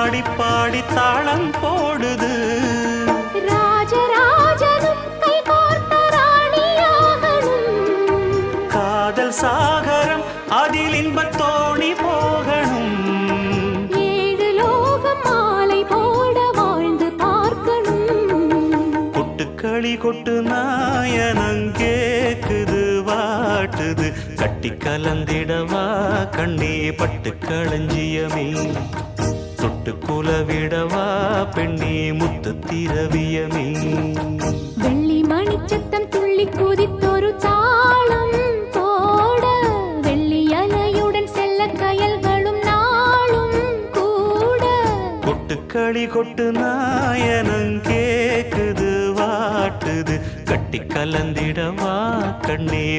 ஆடி பாடி தாளம் போடுது. ராஜராஜனும் கை கோர்த்த ராணியாகணும். காதல் சாகரம் அதில் இன்பத் தோணி போகணும். ஏழு லோகம் மாலை போட வாழ்ந்து பார்க்கணும். கொட்டுக்களி கொட்டு நாயனங்கேக்குது வாட்டுது. கட்டி கலந்திடவா கண்ணே பட்டு களஞ்சியமே. தொட்டு குலவிடவா பெண்ணே முத்து திரவியமே. வெள்ளி மணிச்சத்தம் துள்ளி குதித்தொரு தாளம் போட வெள்ளி அலையுடன் செல்ல கயல்களும் நாளும் கூட. கொட்டுக்களி கொட்டு நாயனங்கேக்குது வாட்டுது. கட்டி கலந்திடவா கண்ணே